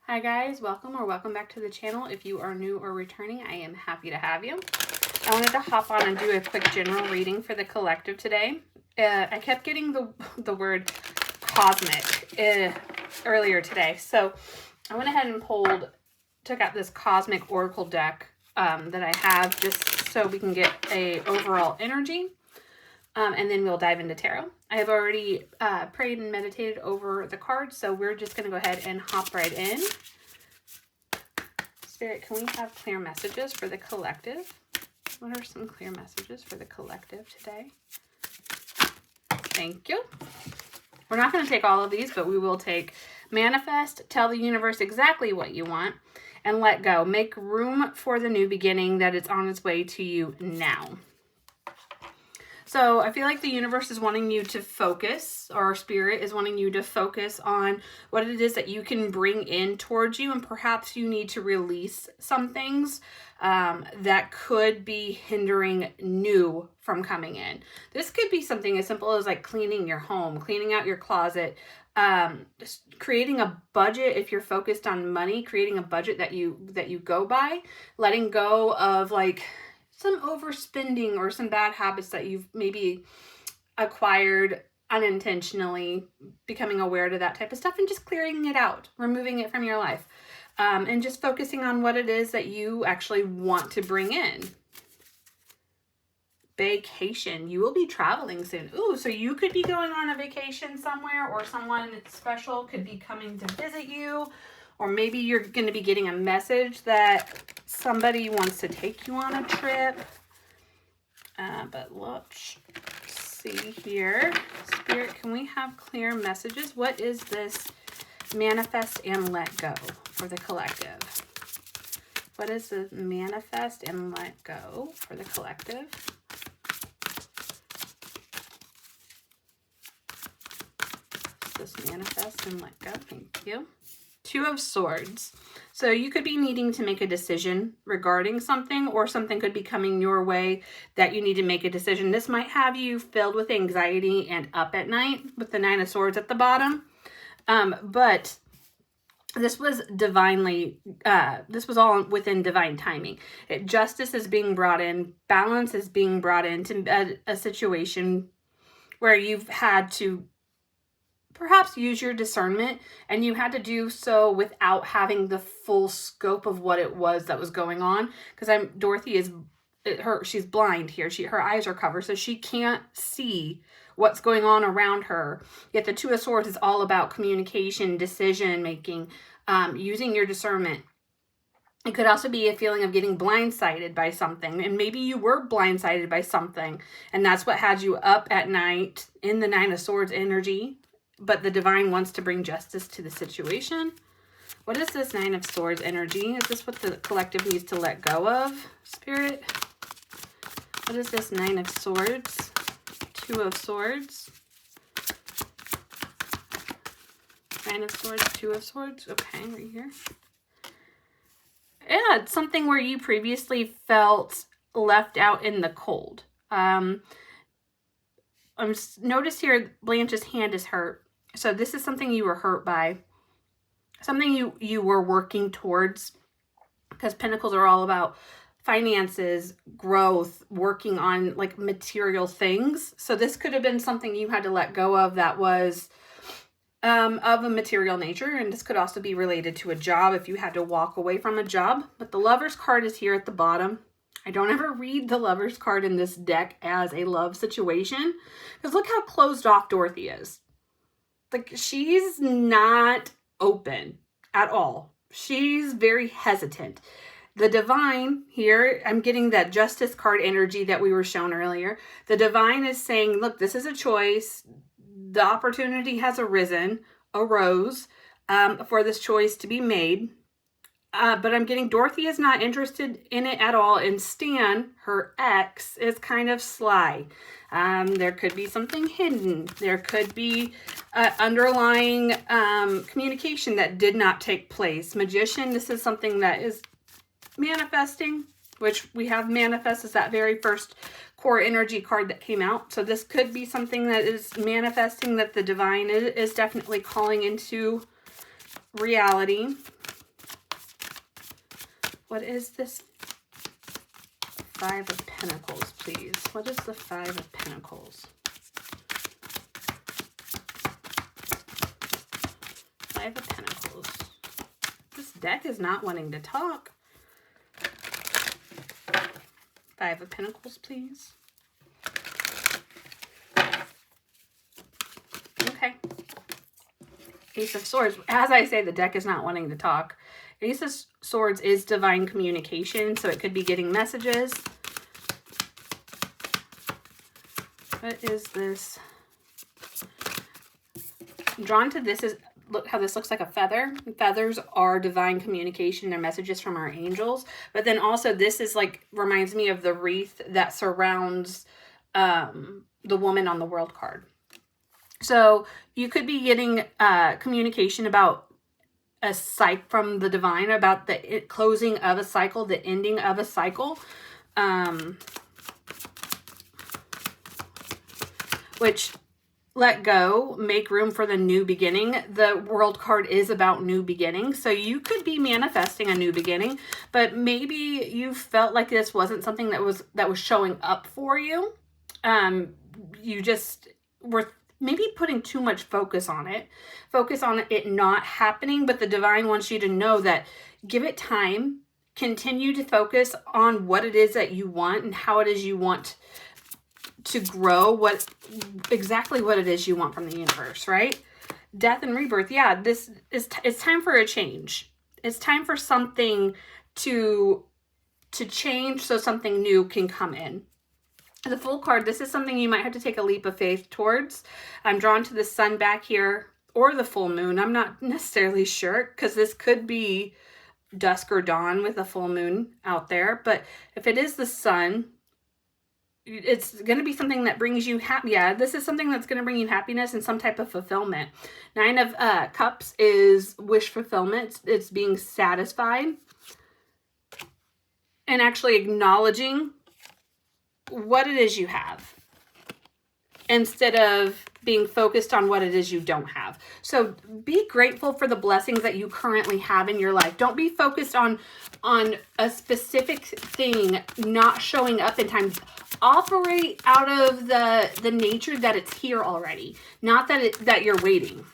Hi guys, welcome back to the channel. If you are new or returning, I am happy to have you. I wanted to hop on and do a quick general reading for the collective today. I kept getting the word cosmic earlier today, so I went ahead and took out this cosmic oracle deck that I have just so we can get a overall energy. And then we'll dive into tarot. I have already prayed and meditated over the cards, so we're just going to go ahead and hop right in. Spirit, can we have clear messages for the collective? What are some clear messages for the collective today? Thank you. We're not going to take all of these, but we will take manifest, tell the universe exactly what you want, and let go. Make room for the new beginning that is on its way to you now. So I feel like the universe is wanting you to focus, or spirit is wanting you to focus on what it is that you can bring in towards you. And perhaps you need to release some things that could be hindering new from coming in. This could be something as simple as like cleaning your home, cleaning out your closet, just creating a budget. If you're focused on money, creating a budget that you go by, letting go of like some overspending or some bad habits that you've maybe acquired unintentionally, becoming aware to that type of stuff and just clearing it out, removing it from your life, and just focusing on what it is that you actually want to bring in. Vacation. You will be traveling soon. Ooh, so you could be going on a vacation somewhere, or someone special could be coming to visit you. Or maybe you're going to be getting a message that somebody wants to take you on a trip. But let's see here. Spirit, can we have clear messages? What is this manifest and let go for the collective? What is the manifest and let go for the collective? This manifest and let go. Thank you. Two of Swords. So you could be needing to make a decision regarding something, or something could be coming your way that you need to make a decision. This might have you filled with anxiety and up at night with the Nine of Swords at the bottom. But this was this was all within divine timing. Justice is being brought in. Balance is being brought into a situation where you've had to perhaps use your discernment, and you had to do so without having the full scope of what it was that was going on. Because Dorothy she's blind here. Her eyes are covered, so she can't see what's going on around her. Yet the Two of Swords is all about communication, decision making, using your discernment. It could also be a feeling of getting blindsided by something, and maybe you were blindsided by something, and that's what had you up at night in the Nine of Swords energy. But the divine wants to bring justice to the situation. What is this Nine of Swords energy? Is this what the collective needs to let go of, Spirit? What is this Nine of Swords? Two of Swords. Nine of Swords, Two of Swords. Okay, right here. Yeah, it's something where you previously felt left out in the cold. Notice here, Blanche's hand is hurt. So this is something you were hurt by, something you were working towards, because Pentacles are all about finances, growth, working on like material things. So this could have been something you had to let go of that was of a material nature. And this could also be related to a job if you had to walk away from a job. But the Lover's card is here at the bottom. I don't ever read the Lover's card in this deck as a love situation, because look how closed off Dorothy is. Like, she's not open at all. She's very hesitant. The divine here, I'm getting that Justice card energy that we were shown earlier. The divine is saying, look, this is a choice. The opportunity has arose for this choice to be made. But I'm getting Dorothy is not interested in it at all. And Stan, her ex, is kind of sly. There could be something hidden. There could be underlying communication that did not take place. Magician, this is something that is manifesting, which we have manifest as that very first core energy card that came out. So this could be something that is manifesting, that the divine is definitely calling into reality. What is this Five of Pentacles, please? What is the Five of Pentacles? Five of Pentacles. This deck is not wanting to talk. Five of Pentacles, please. Okay. Ace of Swords. As I say, the deck is not wanting to talk. Ace of Swords is divine communication, so it could be getting messages. What is this? I'm drawn to this is, look how this looks like a feather. Feathers are divine communication. They're messages from our angels. But then also this is like, reminds me of the wreath that surrounds the woman on the world card. So you could be getting communication about a cycle from the divine, about the closing of a cycle, the ending of a cycle, which let go, make room for the new beginning. The world card is about new beginnings. So you could be manifesting a new beginning, but maybe you felt like this wasn't something that was showing up for you. You just were maybe putting too much focus on it not happening, but the divine wants you to know that give it time, continue to focus on what it is that you want and how it is you want to grow, exactly what it is you want from the universe, right? Death and rebirth. Yeah, it's time for a change. It's time for something to change so something new can come in. The Fool card, this is something you might have to take a leap of faith towards. I'm drawn to the sun back here, or the full moon. I'm not necessarily sure, because this could be dusk or dawn with a full moon out there. But if it is the sun, it's going to be something that brings you happy. Yeah, this is something that's going to bring you happiness and some type of fulfillment. Nine of Cups is wish fulfillment. It's being satisfied and actually acknowledging what it is you have instead of being focused on what it is you don't have. So be grateful for the blessings that you currently have in your life. Don't be focused on a specific thing not showing up in time. Operate out of the nature that it's here already. Not that you're waiting.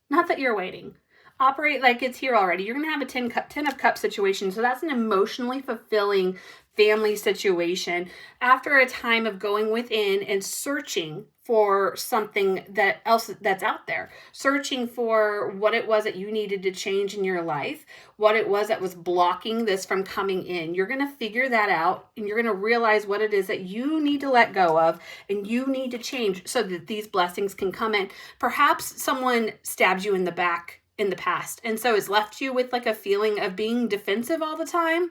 Not that you're waiting. Operate like it's here already. You're going to have a 10 of Cups situation. So that's an emotionally fulfilling family situation after a time of going within and searching for something that's out there, searching for what it was that you needed to change in your life, what it was that was blocking this from coming in. You're going to figure that out, and you're going to realize what it is that you need to let go of and you need to change so that these blessings can come in. Perhaps someone stabs you in the back in the past, and so has left you with like a feeling of being defensive all the time.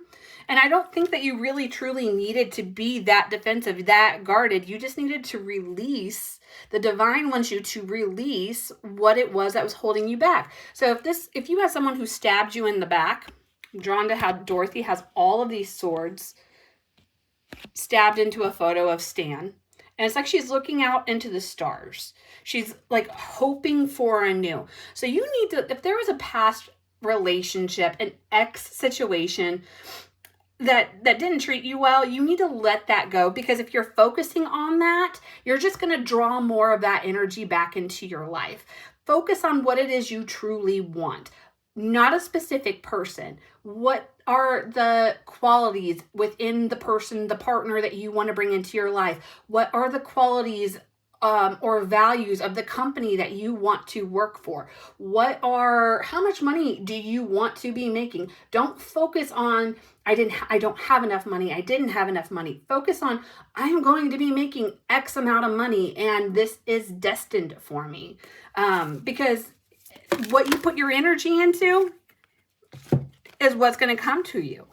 And I don't think that you really truly needed to be that defensive, that guarded. You just needed to release. The divine wants you to release what it was that was holding you back. So if you have someone who stabbed you in the back, I'm drawn to how Dorothy has all of these swords stabbed into a photo of Stan. And it's like she's looking out into the stars. She's like hoping for a new. So you need to, if there was a past relationship, an ex situation that didn't treat you well, you need to let that go, because if you're focusing on that, you're just going to draw more of that energy back into your life. Focus on what it is you truly want, not a specific person. What are the qualities within the person, the partner that you want to bring into your life? What are the qualities or values of the company that you want to work for? How much money do you want to be making? Don't focus on, I don't have enough money. I didn't have enough money. Focus on, I'm going to be making X amount of money and this is destined for me. Because what you put your energy into is what's going to come to you.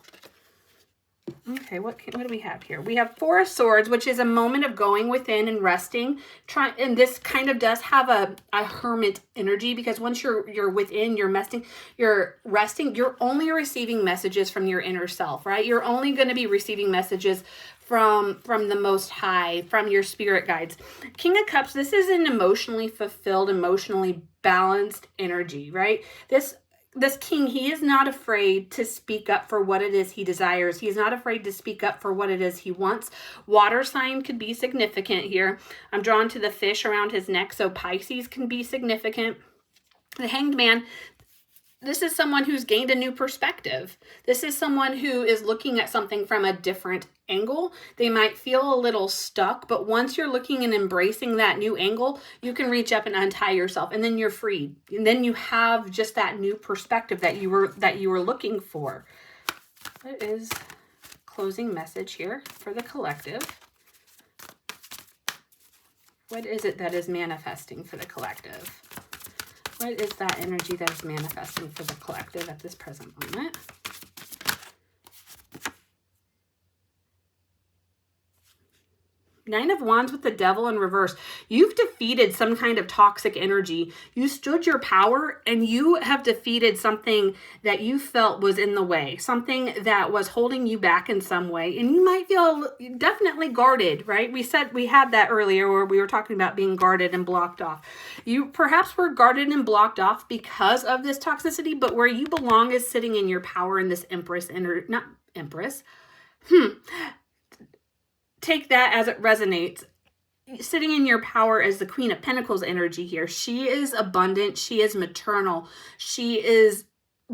Okay, what do we have here? We have Four of Swords, which is a moment of going within and resting. And this kind of does have a hermit energy, because once you're within, you're resting, you're only receiving messages from your inner self, right? You're only going to be receiving messages from the Most High, from your spirit guides. King of Cups, this is an emotionally fulfilled, emotionally balanced energy, right? This this king, he is not afraid to speak up for what it is he desires. He's not afraid to speak up for what it is he wants. Water sign could be significant here. I'm drawn to the fish around his neck, so Pisces can be significant. The Hanged Man, this is someone who's gained a new perspective. This is someone who is looking at something from a different angle. They might feel a little stuck, but once you're looking and embracing that new angle, you can reach up and untie yourself, and then you're freed. And then you have just that new perspective that you were looking for. What is closing message here for the collective? What is it that is manifesting for the collective? What is that energy that is manifesting for the collective at this present moment? Nine of Wands with the Devil in reverse. You've defeated some kind of toxic energy. You stood your power and you have defeated something that you felt was in the way, something that was holding you back in some way. And you might feel definitely guarded, right? We had that earlier where we were talking about being guarded and blocked off. You perhaps were guarded and blocked off because of this toxicity, but where you belong is sitting in your power in this Empress, not Empress. Take that as it resonates. Sitting in your power as the Queen of Pentacles energy here. She is abundant. She is maternal. She is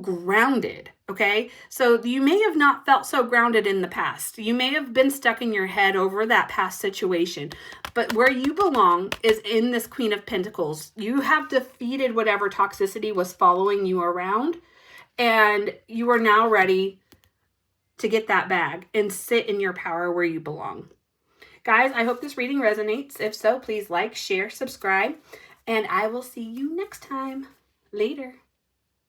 grounded. Okay. So you may have not felt so grounded in the past. You may have been stuck in your head over that past situation, but where you belong is in this Queen of Pentacles. You have defeated whatever toxicity was following you around, and you are now ready to get that bag and sit in your power where you belong. Guys, I hope this reading resonates. If so, please like, share, subscribe, and I will see you next time. Later.